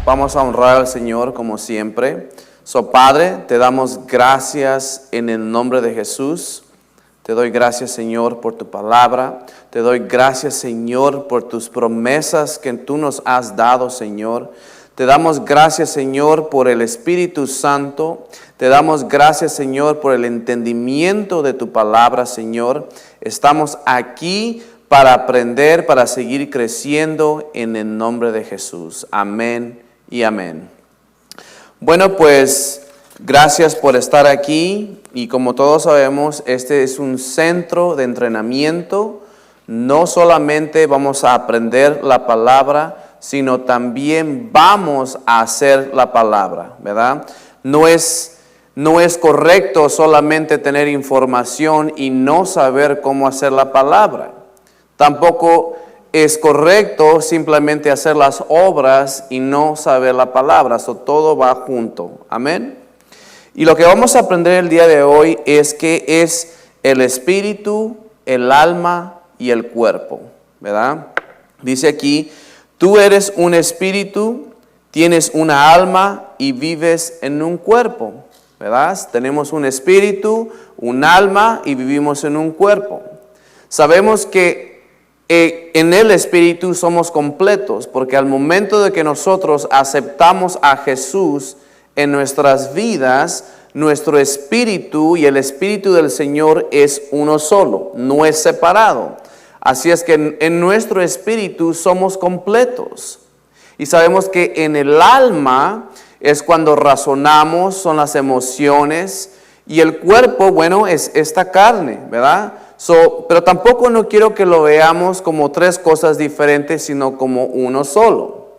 Vamos a honrar al Señor como siempre. Padre, te damos gracias en el nombre de Jesús. Te doy gracias, Señor, por tu palabra. Te doy gracias, Señor, por tus promesas que tú nos has dado, Señor. Te damos gracias, Señor, por el Espíritu Santo. Te damos gracias, Señor, por el entendimiento de tu palabra, Señor. Estamos aquí para aprender, para seguir creciendo en el nombre de Jesús. Amén y amén. Bueno, pues gracias por estar aquí y como todos sabemos, este es un centro de entrenamiento. No solamente vamos a aprender la palabra, sino también vamos a hacer la palabra, ¿verdad? No es correcto solamente tener información y no saber cómo hacer la palabra. Tampoco es correcto simplemente hacer las obras y no saber la palabra. Todo va junto. Amén. Y lo que vamos a aprender el día de hoy es qué es el espíritu, el alma y el cuerpo, ¿verdad? Dice aquí, tú eres un espíritu, tienes una alma y vives en un cuerpo, ¿verdad? Tenemos un espíritu, un alma y vivimos en un cuerpo. Sabemos que en el Espíritu somos completos, porque al momento de que nosotros aceptamos a Jesús en nuestras vidas, nuestro espíritu y el Espíritu del Señor es uno solo, no es separado. Así es que en nuestro espíritu somos completos. Y sabemos que en el alma es cuando razonamos, son las emociones, y el cuerpo, bueno, es esta carne, ¿verdad? Pero tampoco no quiero que lo veamos como tres cosas diferentes, sino como uno solo.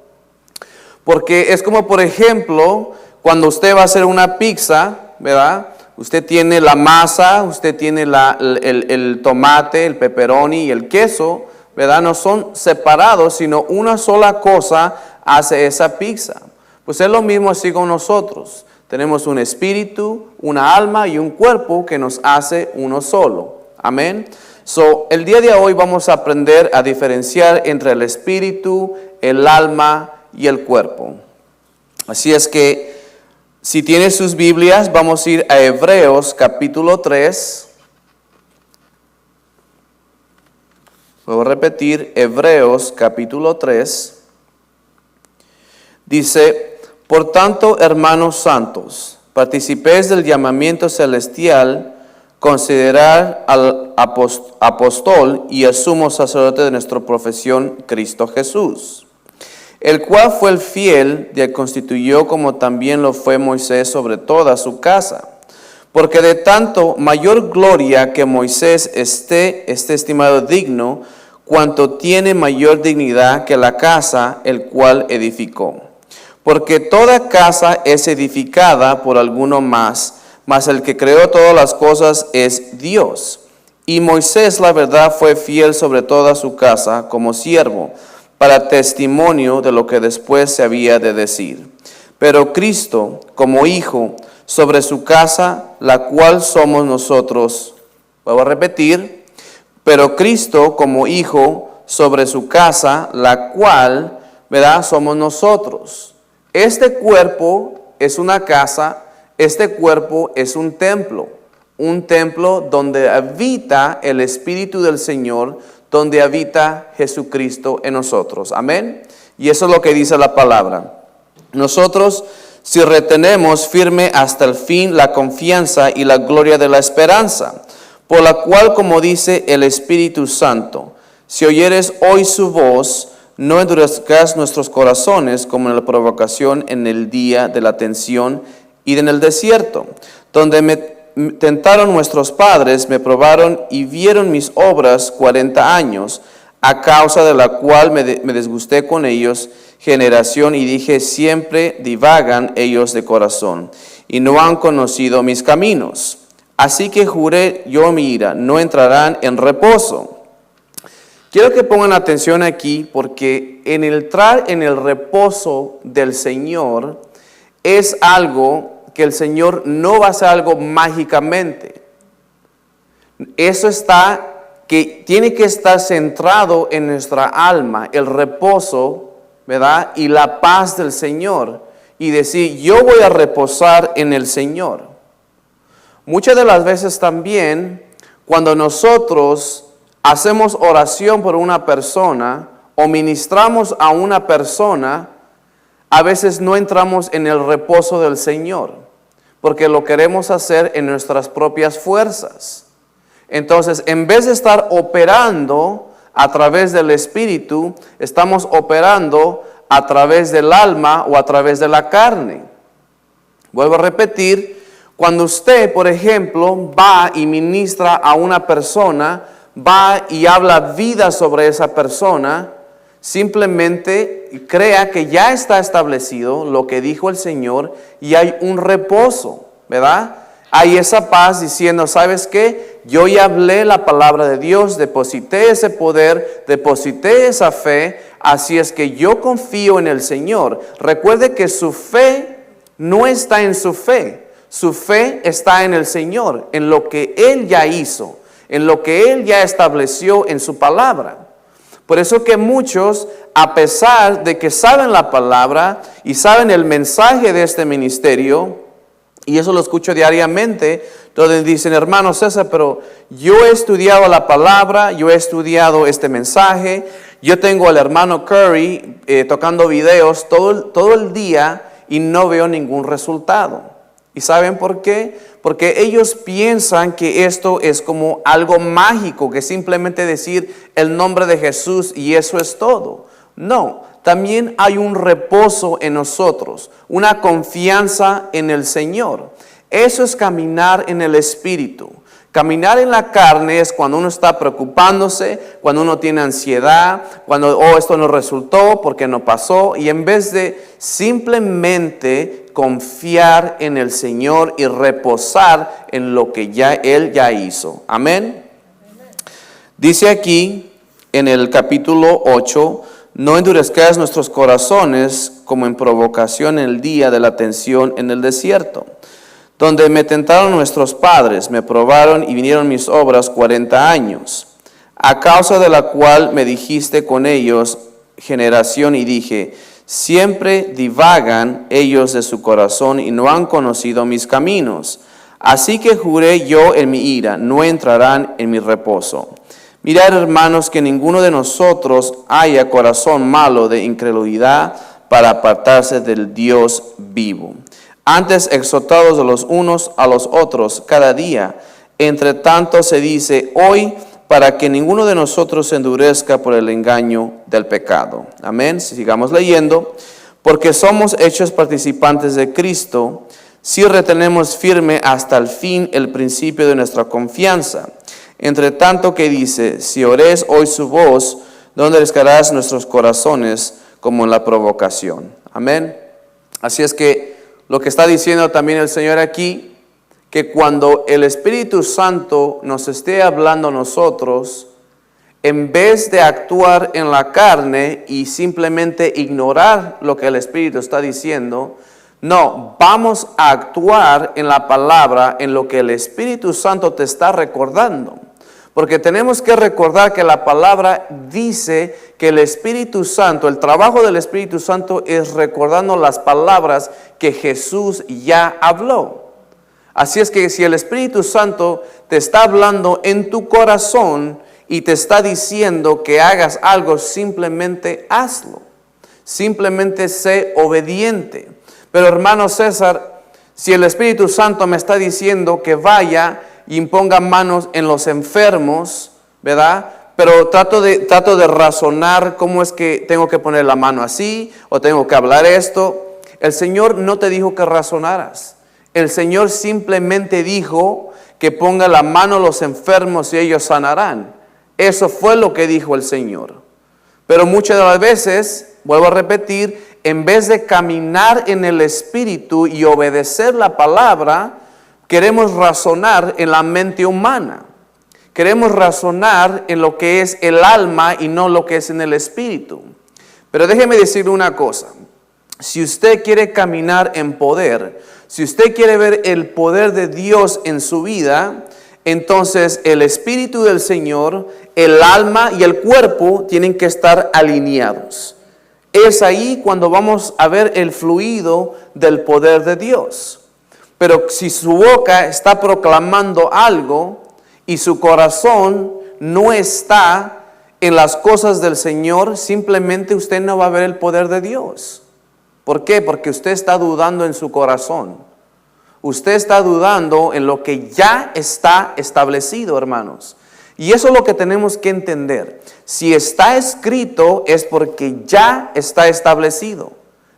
Porque es como, por ejemplo, cuando usted va a hacer una pizza, ¿verdad? Usted tiene la masa, usted tiene el tomate, el pepperoni y el queso, ¿verdad? No son separados, sino una sola cosa hace esa pizza. Pues es lo mismo así con nosotros. Tenemos un espíritu, una alma y un cuerpo que nos hace uno solo. Amén. El día de hoy vamos a aprender a diferenciar entre el espíritu, el alma y el cuerpo. Así es que, si tiene sus Biblias, vamos a ir a Hebreos capítulo 3. Voy a repetir, Hebreos capítulo 3. Dice, por tanto, hermanos santos, participéis del llamamiento celestial, considerar al apóstol y el sumo sacerdote de nuestra profesión, Cristo Jesús, el cual fue el fiel y constituyó como también lo fue Moisés sobre toda su casa. Porque de tanto mayor gloria que Moisés esté estimado digno, cuanto tiene mayor dignidad que la casa el cual edificó. Porque toda casa es edificada por alguno más, mas el que creó todas las cosas es Dios. Y Moisés, la verdad, fue fiel sobre toda su casa como siervo, para testimonio de lo que después se había de decir. Pero Cristo, como hijo, sobre su casa, la cual somos nosotros. Vuelvo a repetir. Pero Cristo, como hijo, sobre su casa, la cual, ¿verdad?, somos nosotros. Este cuerpo es una casa. Este cuerpo es un templo donde habita el Espíritu del Señor, donde habita Jesucristo en nosotros. Amén. Y eso es lo que dice la palabra. Nosotros, si retenemos firme hasta el fin la confianza y la gloria de la esperanza, por la cual, como dice el Espíritu Santo, si oyeres hoy su voz, no endurezcas nuestros corazones como en la provocación en el día de la tensión y en el desierto, donde me tentaron nuestros padres, me probaron y vieron mis obras 40 años, a causa de la cual me disgusté con ellos, generación, y dije, siempre divagan ellos de corazón, y no han conocido mis caminos. Así que juré yo mi ira, no entrarán en reposo. Quiero que pongan atención aquí, porque en entrar en el reposo del Señor es algo que el Señor no va a hacer algo mágicamente. Eso que tiene que estar centrado en nuestra alma. El reposo ¿verdad? Y la paz del Señor. Y decir, yo voy a reposar en el Señor. Muchas de las veces también, cuando nosotros hacemos oración por una persona o ministramos a una persona, a veces no entramos en el reposo del Señor, porque lo queremos hacer en nuestras propias fuerzas. Entonces, en vez de estar operando a través del Espíritu, estamos operando a través del alma o a través de la carne. Vuelvo a repetir, cuando usted, por ejemplo, va y ministra a una persona, va y habla vida sobre esa persona, simplemente crea que ya está establecido lo que dijo el Señor y hay un reposo, ¿verdad? Hay esa paz diciendo, ¿sabes qué? Yo ya hablé la palabra de Dios, deposité ese poder, deposité esa fe, así es que yo confío en el Señor. Recuerde que su fe no está en su fe está en el Señor, en lo que Él ya hizo, en lo que Él ya estableció en su palabra. Por eso que muchos, a pesar de que saben la palabra y saben el mensaje de este ministerio, y eso lo escucho diariamente, donde dicen, hermano César, pero yo he estudiado la palabra, yo he estudiado este mensaje, yo tengo al hermano Curry tocando videos todo el día y no veo ningún resultado. ¿Y saben por qué? Porque ellos piensan que esto es como algo mágico, que simplemente decir el nombre de Jesús y eso es todo. No, también hay un reposo en nosotros, una confianza en el Señor. Eso es caminar en el Espíritu. Caminar en la carne es cuando uno está preocupándose, cuando uno tiene ansiedad, cuando esto no resultó, porque no pasó, y en vez de simplemente confiar en el Señor y reposar en lo que Él ya hizo. Amén. Dice aquí en el capítulo 8, no endurezcáis nuestros corazones como en provocación en el día de la tensión en el desierto, donde me tentaron nuestros padres, me probaron y vinieron mis obras 40 años, a causa de la cual me dijiste con ellos generación y dije, siempre divagan ellos de su corazón y no han conocido mis caminos. Así que juré yo en mi ira, no entrarán en mi reposo. Mirad, hermanos, que ninguno de nosotros haya corazón malo de incredulidad para apartarse del Dios vivo. Antes exhortados de los unos a los otros cada día, entre tanto se dice hoy, para que ninguno de nosotros se endurezca por el engaño del pecado. Amén. Sigamos leyendo. Porque somos hechos participantes de Cristo, si retenemos firme hasta el fin el principio de nuestra confianza. Entre tanto que dice, si oréis hoy su voz, no endurezcarás nuestros corazones como en la provocación. Amén. Así es que lo que está diciendo también el Señor aquí, que cuando el Espíritu Santo nos esté hablando a nosotros, en vez de actuar en la carne y simplemente ignorar lo que el Espíritu está diciendo, no, vamos a actuar en la palabra, en lo que el Espíritu Santo te está recordando. Porque tenemos que recordar que la palabra dice que el Espíritu Santo, el trabajo del Espíritu Santo es recordando las palabras que Jesús ya habló. Así es que si el Espíritu Santo te está hablando en tu corazón y te está diciendo que hagas algo, simplemente hazlo. Simplemente sé obediente. Pero hermano César, si el Espíritu Santo me está diciendo que vaya y imponga manos en los enfermos, ¿verdad? Pero trato de razonar cómo es que tengo que poner la mano así o tengo que hablar esto. El Señor no te dijo que razonaras. El Señor simplemente dijo que ponga la mano a los enfermos y ellos sanarán. Eso fue lo que dijo el Señor. Pero muchas de las veces, vuelvo a repetir, en vez de caminar en el Espíritu y obedecer la palabra, queremos razonar en la mente humana. Queremos razonar en lo que es el alma y no lo que es en el Espíritu. Pero déjeme decir una cosa. Si usted quiere caminar en poder, si usted quiere ver el poder de Dios en su vida, entonces el Espíritu del Señor, el alma y el cuerpo tienen que estar alineados. es ahí cuando vamos a ver el fluido del poder de Dios. Pero si su boca está proclamando algo y su corazón no está en las cosas del Señor, simplemente usted no va a ver el poder de Dios. ¿Por qué? Porque usted está dudando en su corazón. Usted está dudando en lo que ya está establecido, hermanos. Y eso es lo que tenemos que entender. Si está escrito es porque ya está establecido.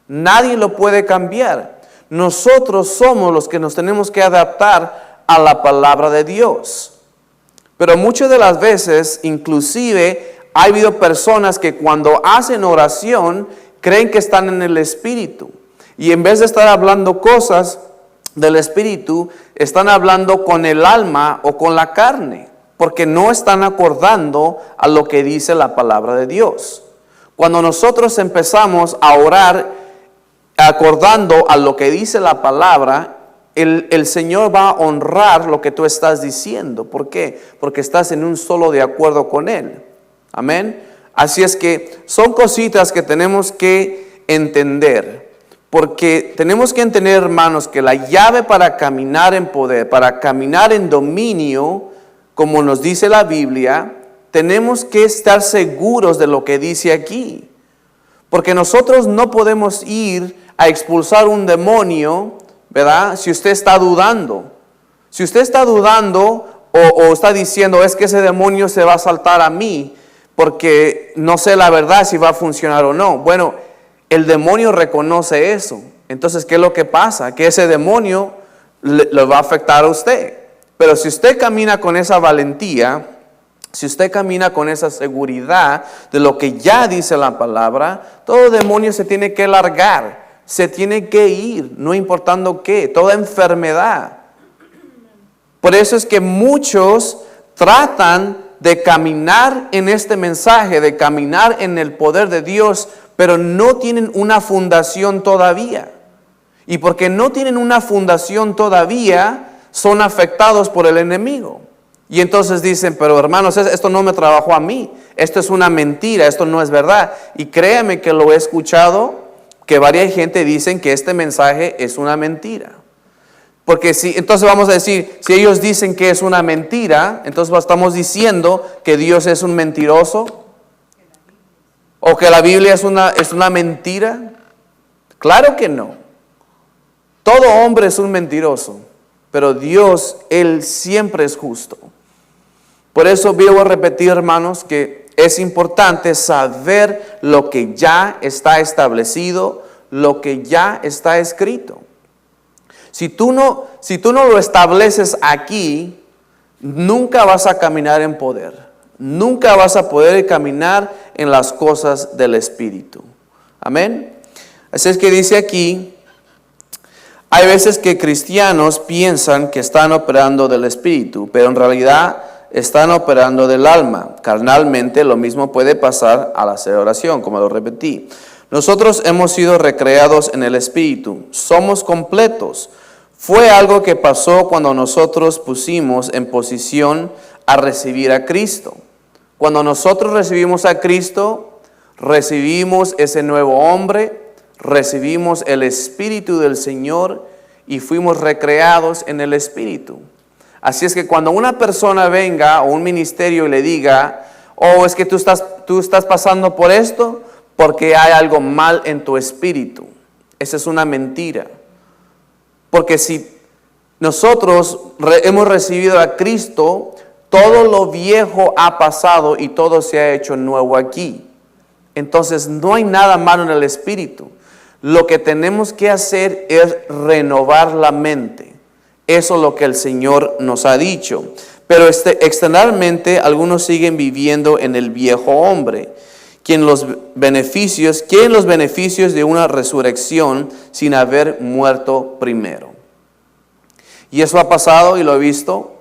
Nadie lo puede cambiar. Nosotros somos los que nos tenemos que adaptar a la palabra de Dios. Pero muchas de las veces, inclusive, ha habido personas que cuando hacen oración, creen que están en el Espíritu. Y en vez de estar hablando cosas del Espíritu, están hablando con el alma o con la carne, porque no están acordando a lo que dice la palabra de Dios. Cuando nosotros empezamos a orar acordando a lo que dice la palabra, el Señor va a honrar lo que tú estás diciendo. ¿Por qué? Porque estás en un solo de acuerdo con Él. Amén. Así es que son cositas que tenemos que entender. Porque tenemos que entender, hermanos, que la llave para caminar en poder, para caminar en dominio, como nos dice la Biblia, tenemos que estar seguros de lo que dice aquí. Porque nosotros no podemos ir a expulsar un demonio, ¿verdad? Si usted está dudando. Si usted está dudando o está diciendo, es que ese demonio se va a saltar a mí, porque no sé la verdad si va a funcionar o no. Bueno, el demonio reconoce eso. Entonces, ¿qué es lo que pasa? Que ese demonio le va a afectar a usted. Pero si usted camina con esa valentía, si usted camina con esa seguridad de lo que ya dice la palabra, todo demonio se tiene que largar, se tiene que ir, no importando qué, toda enfermedad. Por eso es que muchos tratan de caminar en este mensaje, de caminar en el poder de Dios, pero no tienen una fundación todavía. Y porque no tienen una fundación todavía, son afectados por el enemigo. Y entonces dicen, pero hermanos, esto no me trabajó a mí, esto es una mentira, esto no es verdad. Y créame que lo he escuchado, que varias gente dicen que este mensaje es una mentira. Porque si, entonces vamos a decir, si ellos dicen que es una mentira, entonces estamos diciendo que Dios es un mentiroso, o que la Biblia es una mentira. Claro que no. Todo hombre es un mentiroso, pero Dios, Él siempre es justo. Por eso voy a repetir, hermanos, que es importante saber lo que ya está establecido, lo que ya está escrito. Si tú no lo estableces aquí, nunca vas a caminar en poder. Nunca vas a poder caminar en las cosas del Espíritu. Amén. Así es que dice aquí, hay veces que cristianos piensan que están operando del Espíritu, pero en realidad están operando del alma. Carnalmente lo mismo puede pasar al hacer oración, como lo repetí. Nosotros hemos sido recreados en el Espíritu, somos completos. Fue algo que pasó cuando nosotros pusimos en posición a recibir a Cristo. Cuando nosotros recibimos a Cristo, recibimos ese nuevo hombre, recibimos el Espíritu del Señor y fuimos recreados en el Espíritu. Así es que cuando una persona venga o un ministerio y le diga, oh, es que tú estás pasando por esto porque hay algo mal en tu espíritu. Esa es una mentira. Porque si nosotros hemos recibido a Cristo, todo lo viejo ha pasado y todo se ha hecho nuevo aquí. Entonces no hay nada malo en el espíritu. Lo que tenemos que hacer es renovar la mente. Eso es lo que el Señor nos ha dicho. Pero externamente algunos siguen viviendo en el viejo hombre. Quieren los beneficios de una resurrección sin haber muerto primero. Y eso ha pasado y lo he visto,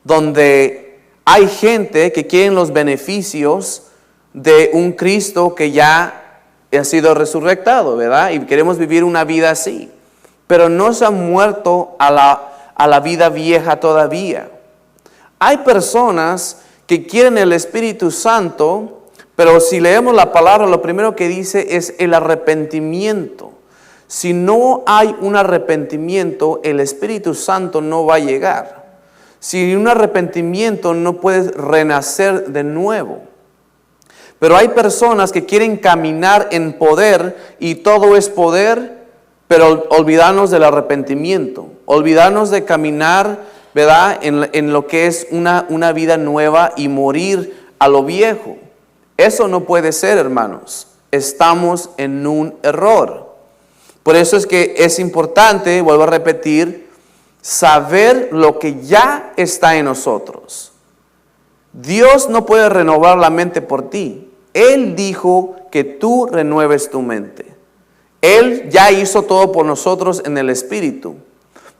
donde hay gente que quieren los beneficios de un Cristo que ya ha sido resucitado, ¿verdad? Y queremos vivir una vida así. Pero no se han muerto a la vida vieja todavía. Hay personas que quieren el Espíritu Santo, Pero si leemos la palabra, lo primero que dice es el arrepentimiento. Si no hay un arrepentimiento, el Espíritu Santo no va a llegar. Sin un arrepentimiento no puedes renacer de nuevo. Pero hay personas que quieren caminar en poder y todo es poder, pero olvidarnos del arrepentimiento, olvidarnos de caminar, ¿verdad?, en lo que es una vida nueva y morir a lo viejo. Eso no puede ser, hermanos. Estamos en un error. Por eso es que es importante, vuelvo a repetir, saber lo que ya está en nosotros. Dios no puede renovar la mente por ti. Él dijo que tú renueves tu mente. Él ya hizo todo por nosotros en el Espíritu.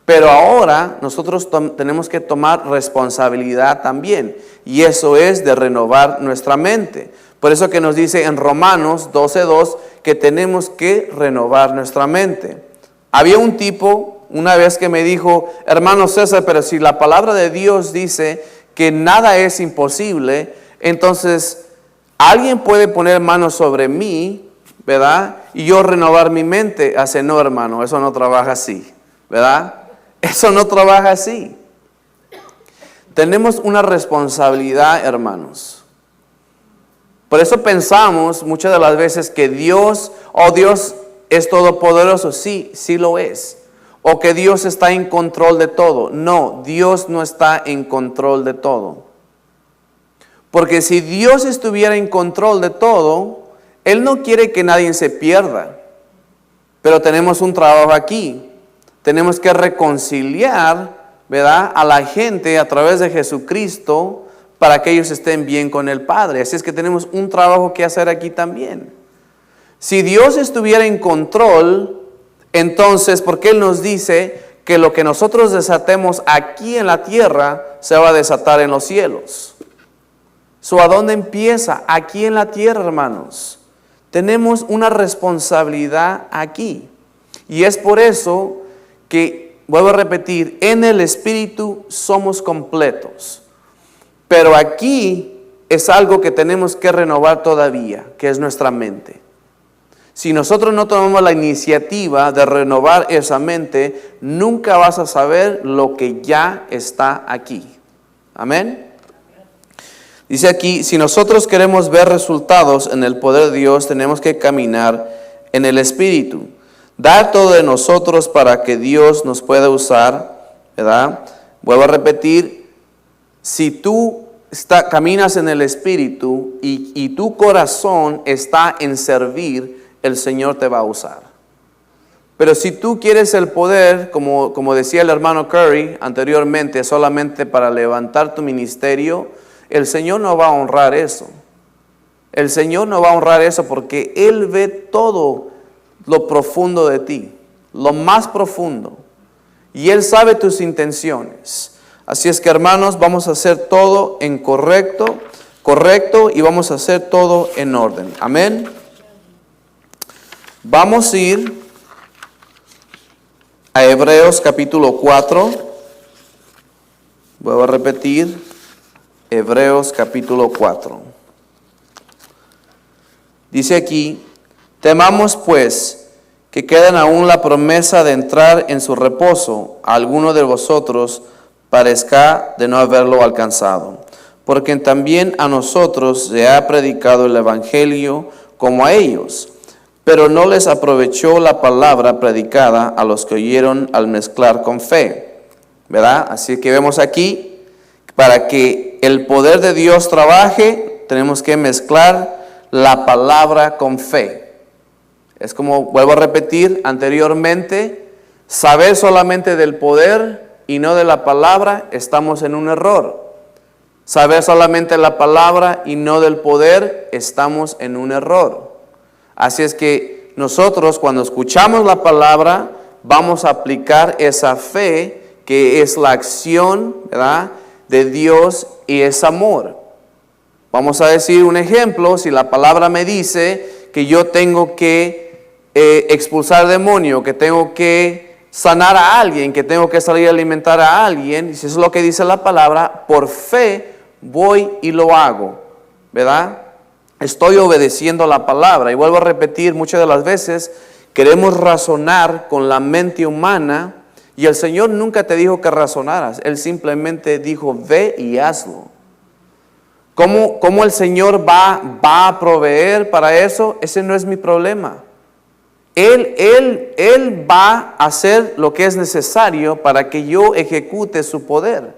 Pero ahora nosotros tenemos que tomar responsabilidad también. Y eso es de renovar nuestra mente. Por eso que nos dice en Romanos 12:2 que tenemos que renovar nuestra mente. Había un tipo una vez que me dijo, hermano César, pero si la palabra de Dios dice que nada es imposible, entonces alguien puede poner manos sobre mí, ¿verdad? Y yo renovar mi mente. Hace, no, hermano, eso no trabaja así, ¿verdad? Eso no trabaja así. Tenemos una responsabilidad, hermanos. Por eso pensamos muchas de las veces que Dios es todopoderoso. Sí, sí lo es. O que Dios está en control de todo. No, Dios no está en control de todo. Porque si Dios estuviera en control de todo, Él no quiere que nadie se pierda. Pero tenemos un trabajo aquí. Tenemos que reconciliar, ¿verdad?, a la gente a través de Jesucristo para que ellos estén bien con el Padre. Así es que tenemos un trabajo que hacer aquí también. Si Dios estuviera en control, entonces, ¿por qué Él nos dice que lo que nosotros desatemos aquí en la tierra se va a desatar en los cielos? ¿A dónde empieza? Aquí en la tierra, hermanos. Tenemos una responsabilidad aquí. Y es por eso que, vuelvo a repetir, en el Espíritu somos completos. Pero aquí es algo que tenemos que renovar todavía, que es nuestra mente. Si nosotros no tomamos la iniciativa de renovar esa mente, nunca vas a saber lo que ya está aquí. Amén. Dice aquí, si nosotros queremos ver resultados en el poder de Dios, tenemos que caminar en el Espíritu. Dar todo de nosotros para que Dios nos pueda usar, ¿verdad? Vuelvo a repetir, si tú caminas en el Espíritu y tu corazón está en servir, el Señor te va a usar. Pero si tú quieres el poder, como decía el hermano Curry anteriormente, solamente para levantar tu ministerio, el Señor no va a honrar eso. El Señor no va a honrar eso porque Él ve todo lo profundo de ti, lo más profundo. Y Él sabe tus intenciones. Así es que, hermanos, vamos a hacer todo en correcto y vamos a hacer todo en orden. Amén. Vamos a ir a Hebreos capítulo 4. Vuelvo a repetir, Hebreos capítulo 4. Dice aquí, temamos pues que quedan aún la promesa de entrar en su reposo. A alguno de vosotros parezca de no haberlo alcanzado. Porque también a nosotros se ha predicado el Evangelio como a ellos. Pero no les aprovechó la palabra predicada a los que oyeron al mezclar con fe. ¿Verdad? Así que vemos aquí, para que el poder de Dios trabaje, tenemos que mezclar la palabra con fe. Es como, vuelvo a repetir anteriormente, saber solamente del poder y no de la palabra, estamos en un error. Saber solamente la palabra y no del poder, estamos en un error. Así es que nosotros cuando escuchamos la palabra vamos a aplicar esa fe que es la acción, ¿verdad?, de Dios y es amor. Vamos a decir un ejemplo, si la palabra me dice que yo tengo que expulsar demonio, que tengo que sanar a alguien, que tengo que salir a alimentar a alguien, si eso es lo que dice la palabra, por fe voy y lo hago, ¿verdad? estoy obedeciendo la palabra. Y vuelvo a repetir, muchas de las veces queremos razonar con la mente humana y el Señor nunca te dijo que razonaras. Él simplemente dijo, ve y hazlo. ¿Cómo el Señor va a proveer para eso? Ese no es mi problema. Él va a hacer lo que es necesario para que yo ejecute su poder.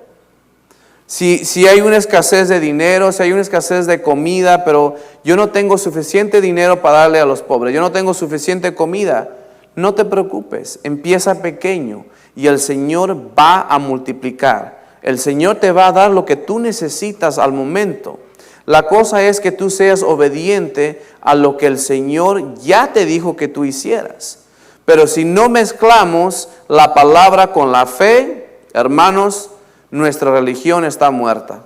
Si hay una escasez de dinero, si hay una escasez de comida, pero yo no tengo suficiente dinero para darle a los pobres, yo no tengo suficiente comida, no te preocupes, empieza pequeño y el Señor va a multiplicar. El Señor te va a dar lo que tú necesitas al momento. La cosa es que tú seas obediente a lo que el Señor ya te dijo que tú hicieras. Pero si no mezclamos la palabra con la fe, hermanos, nuestra religión está muerta.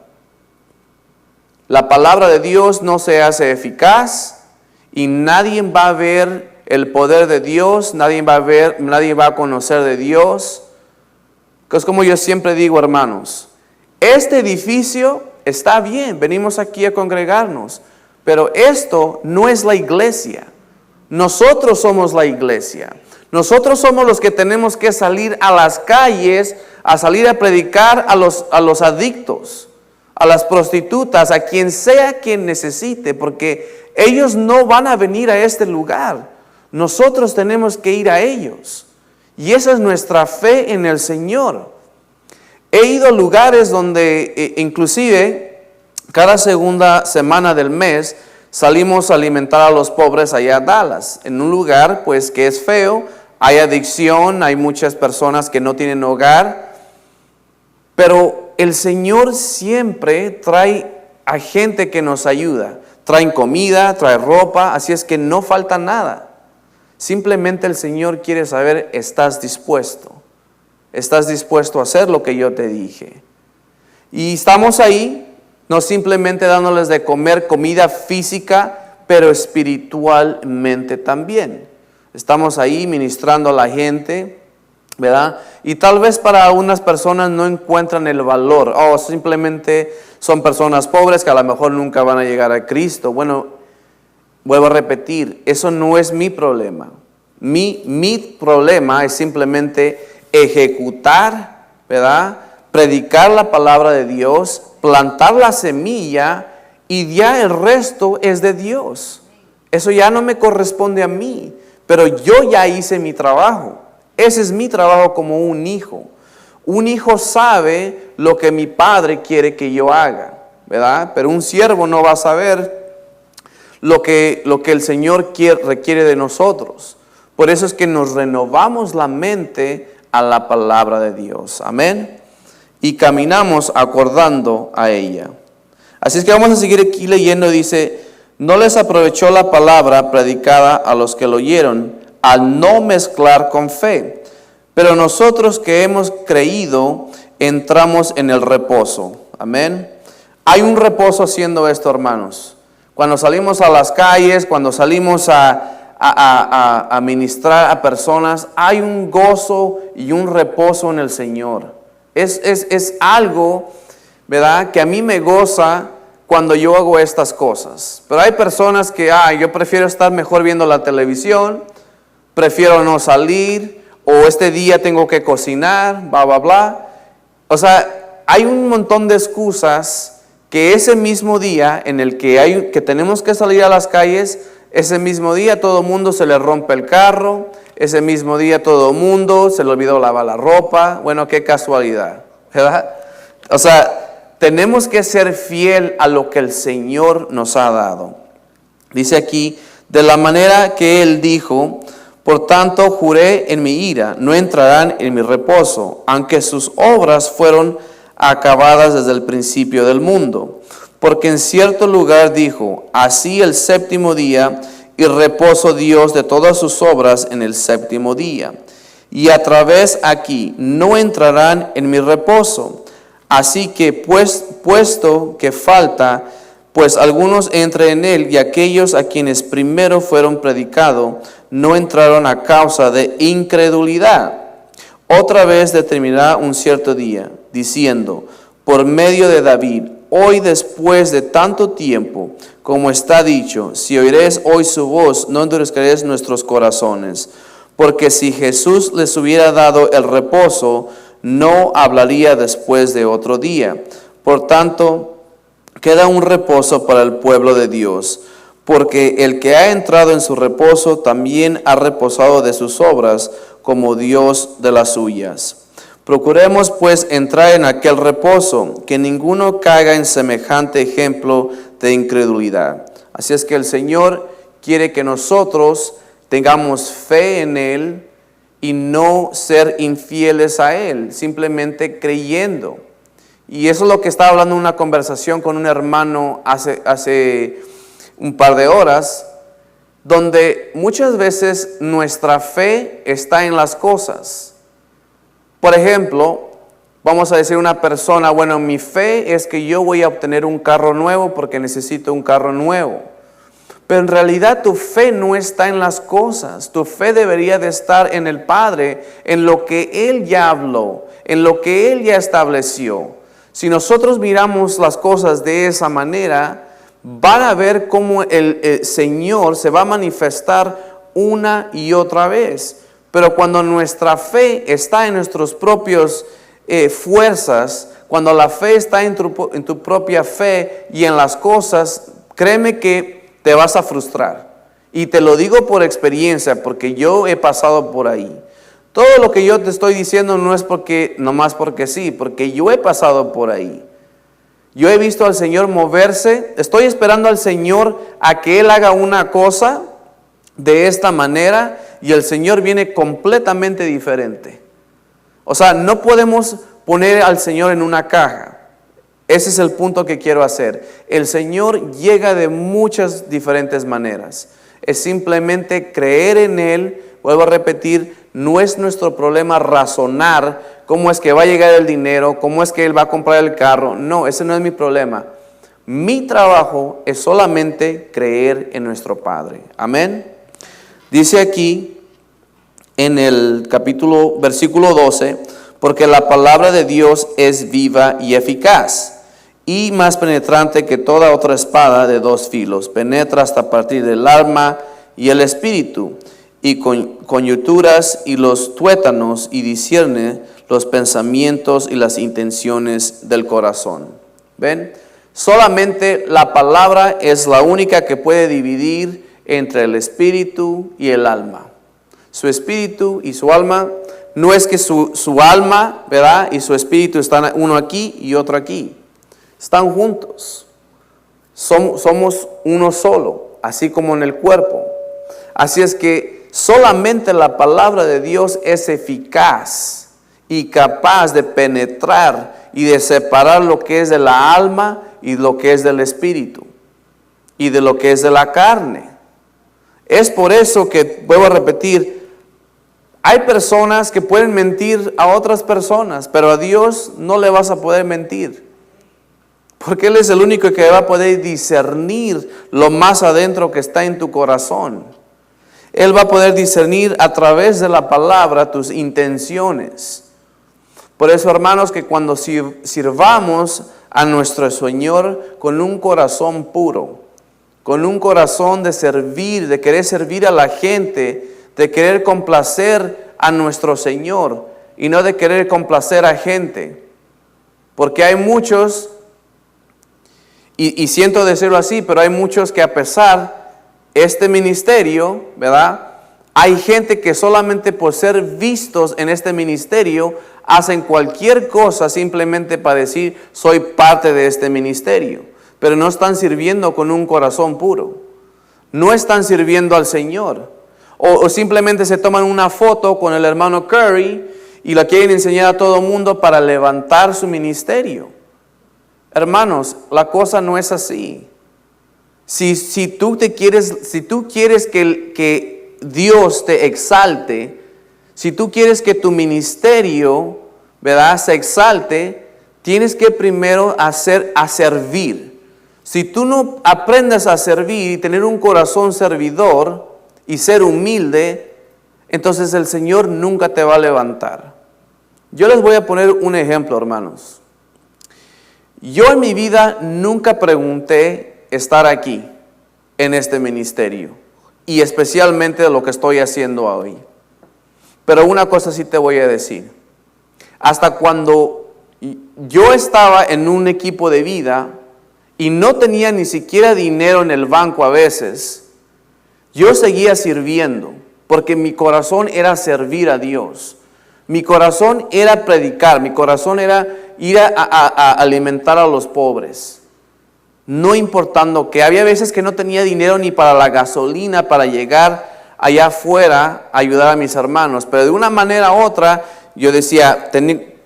La palabra de Dios no se hace eficaz y nadie va a ver el poder de Dios, nadie va a conocer de Dios. Es como yo siempre digo, hermanos, este edificio está bien, venimos aquí a congregarnos, pero esto no es la iglesia. Nosotros somos la iglesia. Nosotros somos los que tenemos que salir a las calles, a salir a predicar a los adictos, a las prostitutas, a quien sea quien necesite, porque ellos no van a venir a este lugar. Nosotros tenemos que ir a ellos. Y esa es nuestra fe en el Señor. He ido a lugares donde inclusive cada segunda semana del mes salimos a alimentar a los pobres allá a Dallas, en un lugar pues que es feo, hay adicción, hay muchas personas que no tienen hogar, pero el Señor siempre trae a gente que nos ayuda, traen comida, trae ropa, así es que no falta nada. Simplemente el Señor quiere saber, ¿estás dispuesto? ¿Estás dispuesto a hacer lo que yo te dije? Y estamos ahí, no simplemente dándoles de comer comida física, pero espiritualmente también. Estamos ahí ministrando a la gente, ¿verdad? Y tal vez para algunas personas no encuentran el valor. Simplemente son personas pobres que a lo mejor nunca van a llegar a Cristo. Bueno, vuelvo a repetir, eso no es mi problema. Mi problema es simplemente ejecutar, ¿verdad? Predicar la palabra de Dios, plantar la semilla y ya el resto es de Dios. Eso ya no me corresponde a mí, pero yo ya hice mi trabajo. Ese es mi trabajo como un hijo. Un hijo sabe lo que mi padre quiere que yo haga, ¿verdad? Pero un siervo no va a saber lo que el Señor requiere de nosotros. Por eso es que nos renovamos la mente a la palabra de Dios. Amén. Y caminamos acordando a ella. Así es que vamos a seguir aquí leyendo. Dice, no les aprovechó la palabra predicada a los que lo oyeron, al no mezclar con fe. Pero nosotros que hemos creído, entramos en el reposo. Amén. Hay un reposo haciendo esto, hermanos. Cuando salimos a las calles, cuando salimos a ministrar a personas, hay un gozo y un reposo en el Señor. Es algo, ¿verdad?, que a mí me goza cuando yo hago estas cosas. Pero hay personas que, yo prefiero estar mejor viendo la televisión, prefiero no salir, o este día tengo que cocinar, bla, bla, bla. O sea, hay un montón de excusas que ese mismo día en el que tenemos que salir a las calles, ese mismo día todo el mundo se le rompe el carro, ese mismo día todo el mundo se le olvidó lavar la ropa. Bueno, qué casualidad, ¿verdad? O sea, tenemos que ser fiel a lo que el Señor nos ha dado. Dice aquí, de la manera que Él dijo, por tanto juré en mi ira, no entrarán en mi reposo, aunque sus obras fueron acabadas desde el principio del mundo. Porque en cierto lugar dijo, así el séptimo día, y reposo Dios de todas sus obras en el séptimo día. Y a través aquí, no entrarán en mi reposo. Así que puesto que falta, pues algunos entren en él, y aquellos a quienes primero fueron predicados, no entraron a causa de incredulidad. Otra vez determinará un cierto día, diciendo, por medio de David, hoy después de tanto tiempo, como está dicho, si oiréis hoy su voz, no endurezcaréis nuestros corazones. Porque si Jesús les hubiera dado el reposo, no hablaría después de otro día. Por tanto, queda un reposo para el pueblo de Dios, porque el que ha entrado en su reposo también ha reposado de sus obras, como Dios de las suyas. Procuremos pues entrar en aquel reposo, que ninguno caiga en semejante ejemplo de incredulidad. Así es que el Señor quiere que nosotros tengamos fe en Él y no ser infieles a Él, simplemente creyendo. Y eso es lo que estaba hablando en una conversación con un hermano hace un par de horas, donde muchas veces nuestra fe está en las cosas. Por ejemplo, vamos a decir una persona, bueno, mi fe es que yo voy a obtener un carro nuevo porque necesito un carro nuevo. Pero en realidad tu fe no está en las cosas, tu fe debería de estar en el Padre, en lo que Él ya habló, en lo que Él ya estableció. Si nosotros miramos las cosas de esa manera, van a ver cómo el Señor se va a manifestar una y otra vez. Pero cuando nuestra fe está en nuestras propias fuerzas, cuando la fe está en tu propia fe y en las cosas, créeme que te vas a frustrar. Y te lo digo por experiencia, porque yo he pasado por ahí. Todo lo que yo te estoy diciendo no es nomás porque sí, porque yo he pasado por ahí. Yo he visto al Señor moverse, estoy esperando al Señor a que Él haga una cosa de esta manera y el Señor viene completamente diferente. O sea, no podemos poner al Señor en una caja. Ese es el punto que quiero hacer. El Señor llega de muchas diferentes maneras. Es simplemente creer en Él. Vuelvo a repetir, no es nuestro problema razonar cómo es que va a llegar el dinero, cómo es que Él va a comprar el carro. No, ese no es mi problema. Mi trabajo es solamente creer en nuestro Padre. Amén. Dice aquí en el versículo 12, porque la palabra de Dios es viva y eficaz, y más penetrante que toda otra espada de dos filos, penetra hasta partir del alma y el espíritu, y coyunturas y los tuétanos, y discierne los pensamientos y las intenciones del corazón. ¿Ven? Solamente la palabra es la única que puede dividir entre el espíritu y el alma. Su espíritu y su alma, no es que su alma, ¿verdad?, y su espíritu están uno aquí y otro aquí. Están juntos. Somos uno solo, así como en el cuerpo. Así es que solamente la palabra de Dios es eficaz y capaz de penetrar y de separar lo que es de la alma y lo que es del espíritu y de lo que es de la carne. Es por eso que, vuelvo a repetir, hay personas que pueden mentir a otras personas, pero a Dios no le vas a poder mentir. Porque Él es el único que va a poder discernir lo más adentro que está en tu corazón. Él va a poder discernir a través de la palabra tus intenciones. Por eso, hermanos, que cuando sirvamos a nuestro Señor con un corazón puro, con un corazón de servir, de querer servir a la gente, de querer complacer a nuestro Señor y no de querer complacer a gente. Porque hay muchos, y siento decirlo así, pero hay muchos que a pesar este ministerio, ¿verdad?, hay gente que solamente por ser vistos en este ministerio hacen cualquier cosa simplemente para decir soy parte de este ministerio, pero no están sirviendo con un corazón puro, no están sirviendo al Señor, o simplemente se toman una foto con el hermano Curry y la quieren enseñar a todo el mundo para levantar su ministerio. Hermanos, la cosa no es así. Si tú quieres que Dios te exalte, si tú quieres que tu ministerio, ¿verdad?, se exalte, tienes que primero a servir. Si tú no aprendes a servir y tener un corazón servidor y ser humilde, entonces el Señor nunca te va a levantar. Yo les voy a poner un ejemplo, hermanos. Yo en mi vida nunca pregunté estar aquí, en este ministerio, y especialmente lo que estoy haciendo hoy. Pero una cosa sí te voy a decir. Hasta cuando yo estaba en un equipo de vida y no tenía ni siquiera dinero en el banco a veces, yo seguía sirviendo, porque mi corazón era servir a Dios. Mi corazón era predicar, mi corazón era ir a alimentar a los pobres. No importando que había veces que no tenía dinero ni para la gasolina para llegar allá afuera a ayudar a mis hermanos. Pero de una manera u otra yo decía,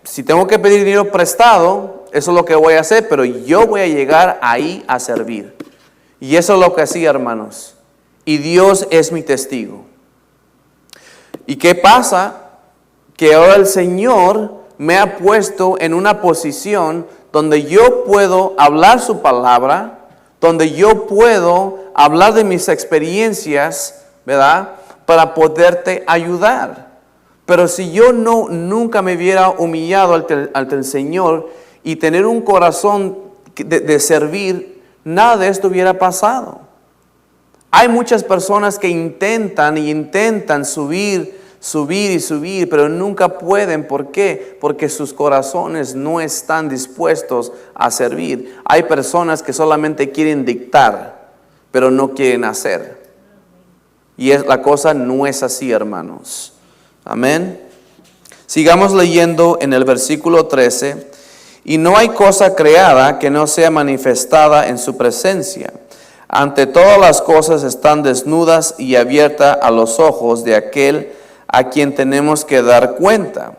si tengo que pedir dinero prestado, eso es lo que voy a hacer, pero yo voy a llegar ahí a servir. Y eso es lo que hacía, hermanos. Y Dios es mi testigo. ¿Y qué pasa? Que ahora el Señor me ha puesto en una posición donde yo puedo hablar su palabra, donde yo puedo hablar de mis experiencias, ¿verdad? Para poderte ayudar. Pero si yo nunca me hubiera humillado ante el Señor y tener un corazón de servir, nada de esto hubiera pasado. Hay muchas personas que intentan subir, pero nunca pueden. ¿Por qué? Porque sus corazones no están dispuestos a servir. Hay personas que solamente quieren dictar, pero no quieren hacer. Y la cosa no es así, hermanos. Amén. Sigamos leyendo en el versículo 13. Y no hay cosa creada que no sea manifestada en su presencia. Ante todas las cosas están desnudas y abiertas a los ojos de aquel a quien tenemos que dar cuenta.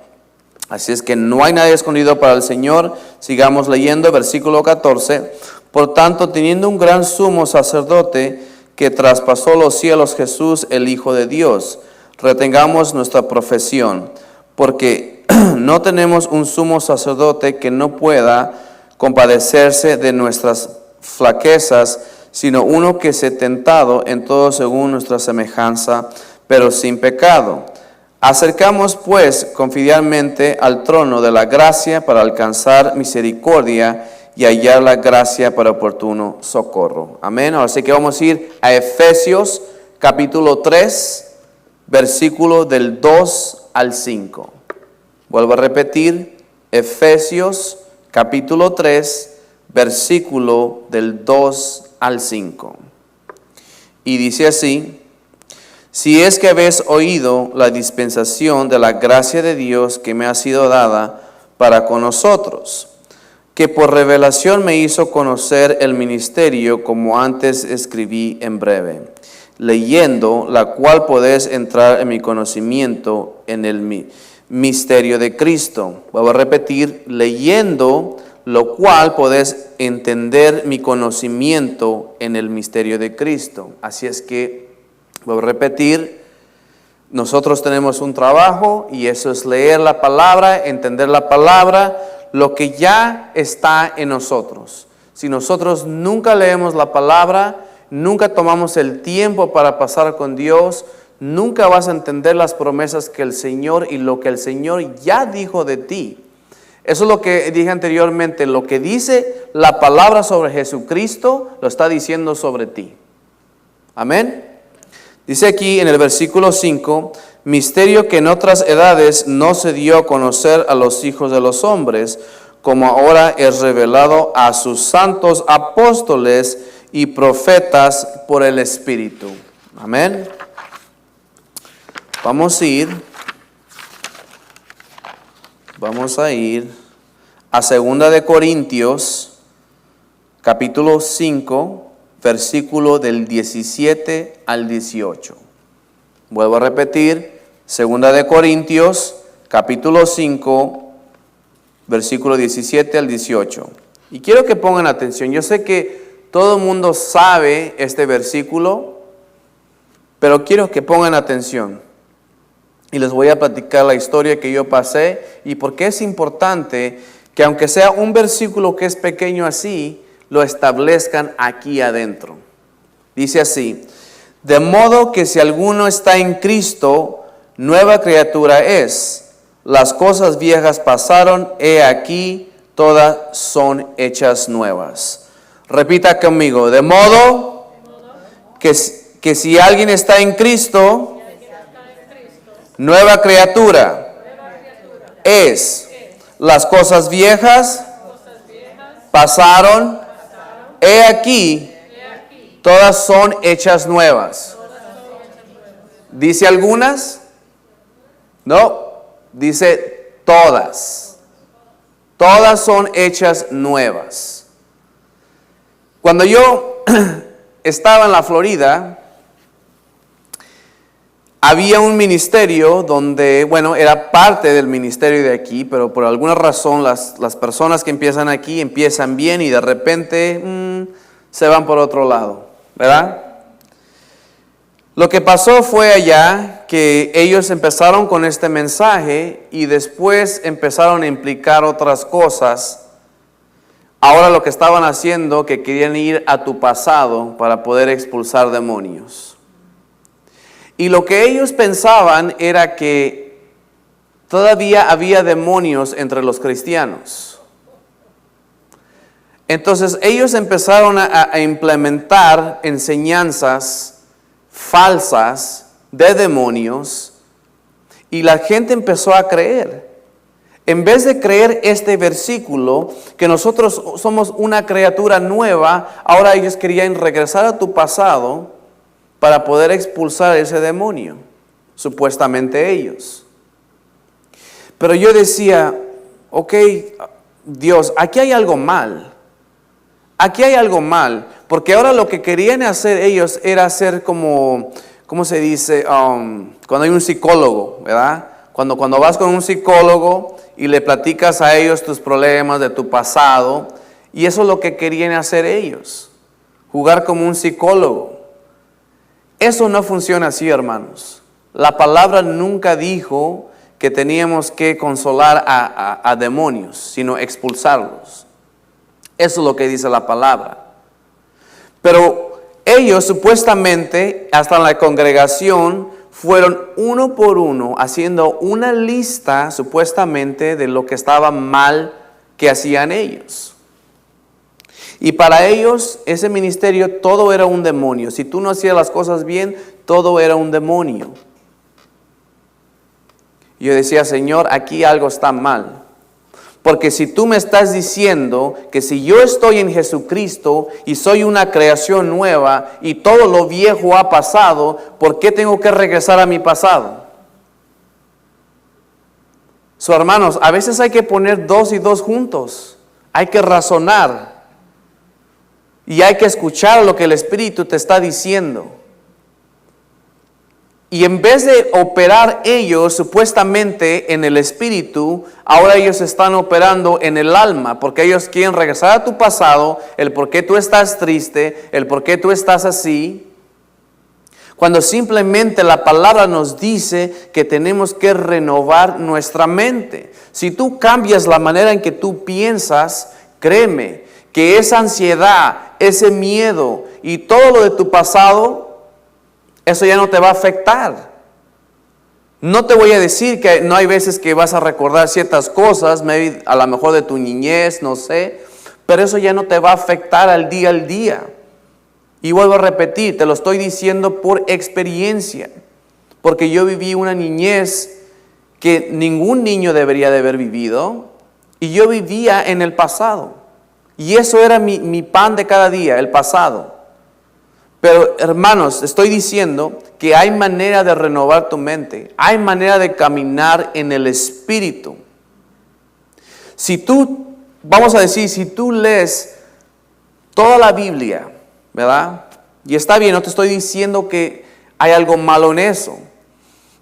Así es que no hay nada escondido para el Señor. Sigamos leyendo, versículo 14. Por tanto, teniendo un gran sumo sacerdote que traspasó los cielos, Jesús, el Hijo de Dios, retengamos nuestra profesión, porque no tenemos un sumo sacerdote que no pueda compadecerse de nuestras flaquezas, sino uno que se tentado en todo según nuestra semejanza, pero sin pecado. Acercamos pues confiadamente al trono de la gracia para alcanzar misericordia y hallar la gracia para oportuno socorro. Amén. Así que vamos a ir a Efesios capítulo 3, versículo del 2 al 5. Vuelvo a repetir, Efesios capítulo 3, versículo del 2 al 5. Y dice así: si es que habéis oído la dispensación de la gracia de Dios que me ha sido dada para con nosotros, que por revelación me hizo conocer el ministerio, como antes escribí en breve, leyendo la cual podéis entrar en mi conocimiento en el misterio de Cristo. Voy a repetir, leyendo lo cual podéis entender mi conocimiento en el misterio de Cristo. Así es que voy a repetir, nosotros tenemos un trabajo y eso es leer la palabra, entender la palabra, lo que ya está en nosotros. Si nosotros nunca leemos la palabra, nunca tomamos el tiempo para pasar con Dios, nunca vas a entender las promesas que el Señor y lo que el Señor ya dijo de ti. Eso es lo que dije anteriormente, lo que dice la palabra sobre Jesucristo, lo está diciendo sobre ti. Amén. Dice aquí en el versículo 5, misterio que en otras edades no se dio a conocer a los hijos de los hombres, como ahora es revelado a sus santos apóstoles y profetas por el Espíritu. Amén. Vamos a ir a 2 de Corintios, capítulo 5, versículo del 17 al 18. Vuelvo a repetir, 2 de Corintios, capítulo 5, versículo 17 al 18. Y quiero que pongan atención. Yo sé que todo el mundo sabe este versículo, pero quiero que pongan atención. Y les voy a platicar la historia que yo pasé y por qué es importante que aunque sea un versículo que es pequeño así, lo establezcan aquí adentro. Dice así: de modo que si alguno está en Cristo, nueva criatura es. Las cosas viejas pasaron, he aquí, todas son hechas nuevas. Repita conmigo, de modo que si alguien está en Cristo, nueva criatura es. Las cosas viejas pasaron, he aquí, todas son hechas nuevas. ¿Dice algunas? No, dice todas. Todas son hechas nuevas. Cuando yo estaba en la Florida, había un ministerio donde, bueno, era parte del ministerio de aquí, pero por alguna razón las personas que empiezan aquí empiezan bien y de repente se van por otro lado, ¿verdad? Lo que pasó fue allá que ellos empezaron con este mensaje y después empezaron a implicar otras cosas. Ahora lo que estaban haciendo, que querían ir a tu pasado para poder expulsar demonios. Y lo que ellos pensaban era que todavía había demonios entre los cristianos. Entonces ellos empezaron a implementar enseñanzas falsas de demonios y la gente empezó a creer. En vez de creer este versículo, que nosotros somos una criatura nueva, ahora ellos querían regresar a tu pasado para poder expulsar ese demonio, supuestamente ellos. Pero yo decía, ok, Dios, aquí hay algo mal. Aquí hay algo mal, porque ahora lo que querían hacer ellos era hacer como, ¿cómo se dice? Cuando hay un psicólogo, ¿verdad? Cuando vas con un psicólogo y le platicas a ellos tus problemas de tu pasado, y eso es lo que querían hacer ellos, jugar como un psicólogo. Eso no funciona así, hermanos. La palabra nunca dijo que teníamos que consolar a demonios, sino expulsarlos. Eso es lo que dice la palabra. Pero ellos supuestamente, hasta en la congregación, fueron uno por uno haciendo una lista supuestamente de lo que estaba mal que hacían ellos. Y para ellos, ese ministerio, todo era un demonio. Si tú no hacías las cosas bien, todo era un demonio. Yo decía, Señor, aquí algo está mal. Porque si tú me estás diciendo que si yo estoy en Jesucristo y soy una creación nueva y todo lo viejo ha pasado, ¿por qué tengo que regresar a mi pasado? Hermanos, a veces hay que poner 2 y 2 juntos. Hay que razonar. Y hay que escuchar lo que el Espíritu te está diciendo. Y en vez de operar ellos supuestamente en el Espíritu, ahora ellos están operando en el alma, porque ellos quieren regresar a tu pasado, el por qué tú estás triste, el por qué tú estás así. Cuando simplemente la palabra nos dice que tenemos que renovar nuestra mente. Si tú cambias la manera en que tú piensas, créeme, que esa ansiedad, ese miedo y todo lo de tu pasado, eso ya no te va a afectar. No te voy a decir que no hay veces que vas a recordar ciertas cosas, maybe a lo mejor de tu niñez, no sé, pero eso ya no te va a afectar al día. Y vuelvo a repetir, te lo estoy diciendo por experiencia, porque yo viví una niñez que ningún niño debería de haber vivido, y yo vivía en el pasado. Y eso era mi pan de cada día, el pasado. Pero hermanos, estoy diciendo que hay manera de renovar tu mente. Hay manera de caminar en el Espíritu. Si tú, vamos a decir, si tú lees toda la Biblia, ¿verdad? Y está bien, no te estoy diciendo que hay algo malo en eso.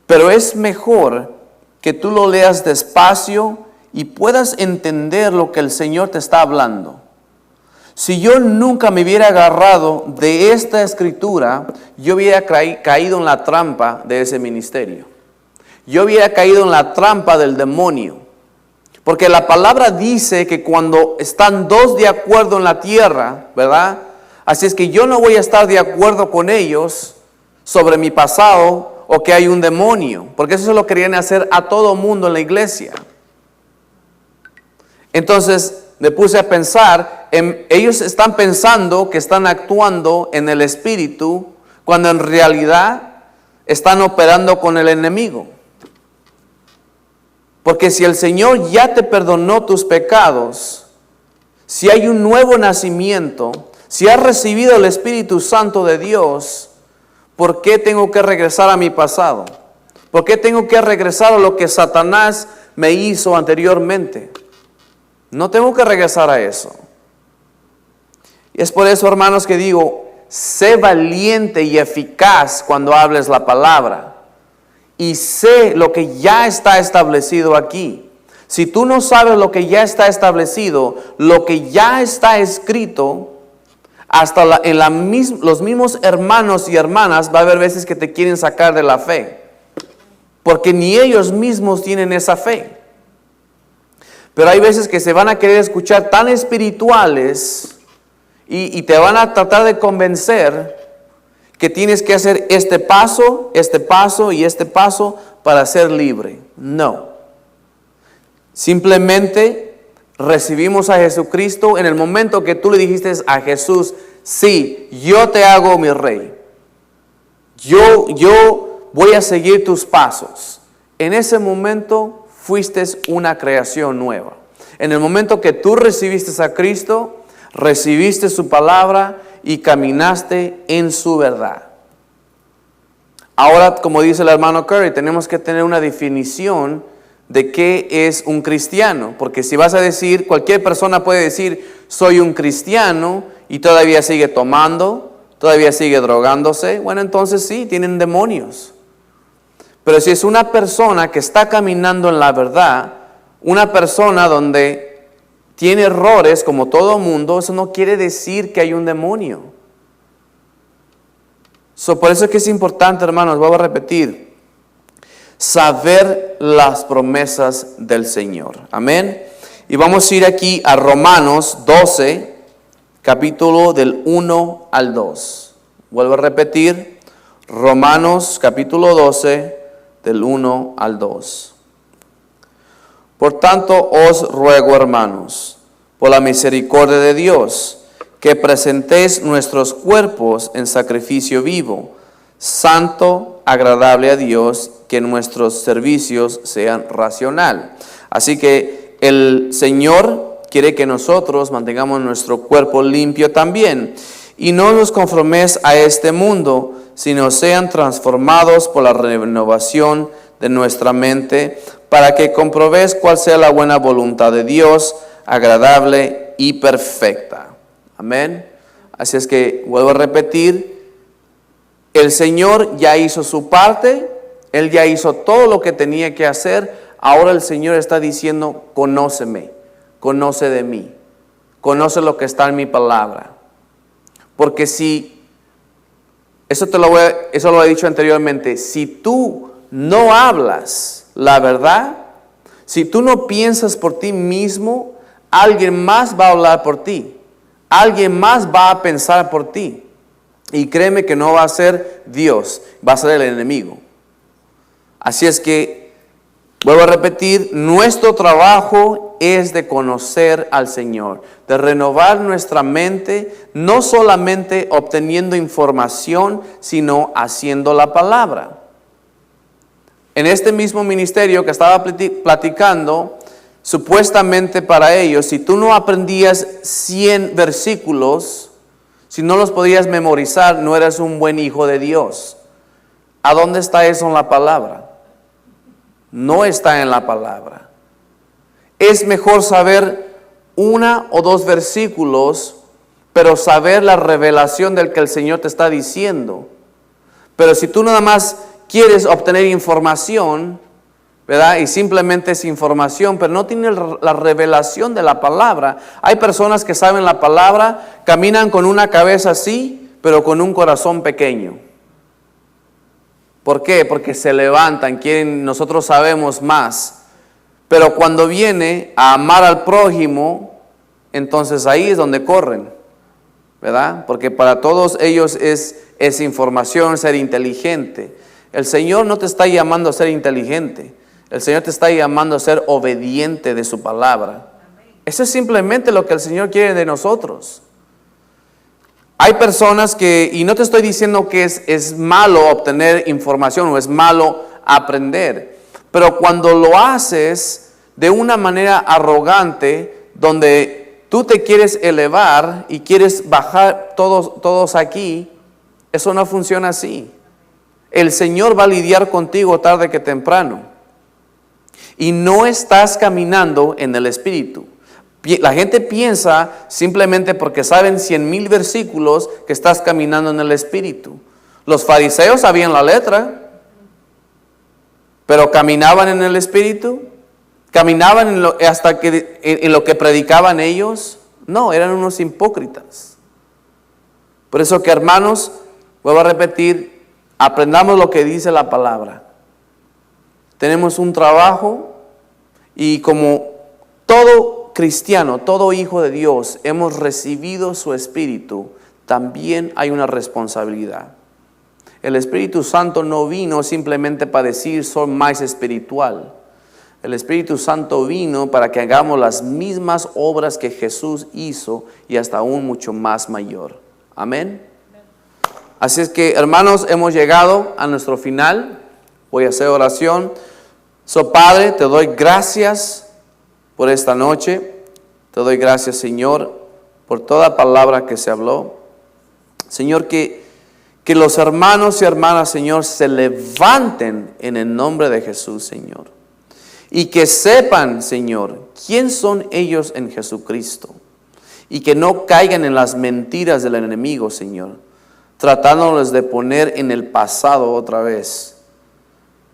Pero es mejor que tú lo leas despacio y puedas entender lo que el Señor te está hablando. Si yo nunca me hubiera agarrado de esta escritura, yo hubiera caído en la trampa de ese ministerio. Yo hubiera caído en la trampa del demonio. Porque la palabra dice que cuando están 2 de acuerdo en la tierra, ¿verdad? Así es que yo no voy a estar de acuerdo con ellos sobre mi pasado o que hay un demonio. Porque eso es lo que querían hacer a todo mundo en la iglesia. Entonces, me puse a pensar, ellos están pensando que están actuando en el Espíritu, cuando en realidad están operando con el enemigo. Porque si el Señor ya te perdonó tus pecados, si hay un nuevo nacimiento, si has recibido el Espíritu Santo de Dios, ¿por qué tengo que regresar a mi pasado? ¿Por qué tengo que regresar a lo que Satanás me hizo anteriormente? No tengo que regresar a eso. Y es por eso, hermanos, que digo, sé valiente y eficaz cuando hables la palabra. Y sé lo que ya está establecido aquí. Si tú no sabes lo que ya está establecido, lo que ya está escrito, hasta los mismos hermanos y hermanas va a haber veces que te quieren sacar de la fe. Porque ni ellos mismos tienen esa fe. Pero hay veces que se van a querer escuchar tan espirituales y te van a tratar de convencer que tienes que hacer este paso y este paso para ser libre. No. Simplemente recibimos a Jesucristo en el momento que tú le dijiste a Jesús, sí, yo te hago mi rey. Yo voy a seguir tus pasos. En ese momento fuiste una creación nueva. En el momento que tú recibiste a Cristo, recibiste su palabra y caminaste en su verdad. Ahora, como dice el hermano Curry, tenemos que tener una definición de qué es un cristiano. Porque si vas a decir, cualquier persona puede decir, soy un cristiano, y todavía sigue tomando, todavía sigue drogándose. Bueno, entonces sí, tienen demonios. Pero si es una persona que está caminando en la verdad, una persona donde tiene errores como todo mundo, eso no quiere decir que hay un demonio. Por eso es que es importante, hermanos, vuelvo a repetir, saber las promesas del Señor. Amén. Y vamos a ir aquí a Romanos 12, capítulo del 1 al 2. Vuelvo a repetir, Romanos capítulo 12, del 1 al 2. Por tanto, os ruego, hermanos, por la misericordia de Dios, que presentéis nuestros cuerpos en sacrificio vivo, santo, agradable a Dios, que nuestros servicios sean racional. Así que el Señor quiere que nosotros mantengamos nuestro cuerpo limpio también. Y no nos conforméis a este mundo, sino sean transformados por la renovación de nuestra mente, para que comprobéis cuál sea la buena voluntad de Dios, agradable y perfecta. Amén. Así es que vuelvo a repetir, el Señor ya hizo su parte, Él ya hizo todo lo que tenía que hacer. Ahora el Señor está diciendo, conóceme, conoce de mí, conoce lo que está en mi palabra. Porque si, eso lo he dicho anteriormente, si tú no hablas la verdad, si tú no piensas por ti mismo, alguien más va a hablar por ti. Alguien más va a pensar por ti. Y créeme que no va a ser Dios, va a ser el enemigo. Así es que, vuelvo a repetir, nuestro trabajo es de conocer al Señor, de renovar nuestra mente, no solamente obteniendo información, sino haciendo la palabra. En este mismo ministerio que estaba platicando, supuestamente para ellos, si tú no aprendías 100 versículos, si no los podías memorizar, no eras un buen hijo de Dios. ¿A dónde está eso en la palabra? No está en la palabra. Es mejor saber 1 o 2 versículos, pero saber la revelación del que el Señor te está diciendo. Pero si tú nada más quieres obtener información, ¿verdad? Y simplemente es información, pero no tiene la revelación de la palabra. Hay personas que saben la palabra, caminan con una cabeza así, pero con un corazón pequeño. ¿Por qué? Porque se levantan, nosotros sabemos más. Pero cuando viene a amar al prójimo, entonces ahí es donde corren, ¿verdad? Porque para todos ellos es información, ser inteligente. El Señor no te está llamando a ser inteligente. El Señor te está llamando a ser obediente de su palabra. Eso es simplemente lo que el Señor quiere de nosotros. Hay personas que, y no te estoy diciendo que es malo obtener información o es malo aprender, pero cuando lo haces de una manera arrogante, donde tú te quieres elevar y quieres bajar todos aquí, eso no funciona así. El Señor va a lidiar contigo tarde que temprano. Y no estás caminando en el Espíritu. La gente piensa simplemente porque saben 100,000 versículos que estás caminando en el Espíritu. Los fariseos sabían la letra, pero caminaban en el Espíritu. ¿Caminaban en lo que predicaban ellos? No, eran unos hipócritas. Por eso que, hermanos, vuelvo a repetir, aprendamos lo que dice la palabra. Tenemos un trabajo y como todo cristiano, todo hijo de Dios, hemos recibido su Espíritu, también hay una responsabilidad. El Espíritu Santo no vino simplemente para decir soy más espiritual. El Espíritu Santo vino para que hagamos las mismas obras que Jesús hizo y hasta aún mucho más mayor. Amén. Así es que, hermanos, hemos llegado a nuestro final. Voy a hacer oración. Padre, te doy gracias por esta noche. Te doy gracias, Señor, por toda palabra que se habló. Señor, que los hermanos y hermanas, Señor, se levanten en el nombre de Jesús, Señor. Y que sepan, Señor, quién son ellos en Jesucristo. Y que no caigan en las mentiras del enemigo, Señor, tratándolos de poner en el pasado otra vez,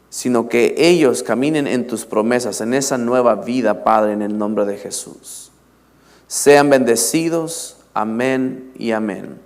sino que ellos caminen en tus promesas, en esa nueva vida, Padre, en el nombre de Jesús. Sean bendecidos. Amén y amén.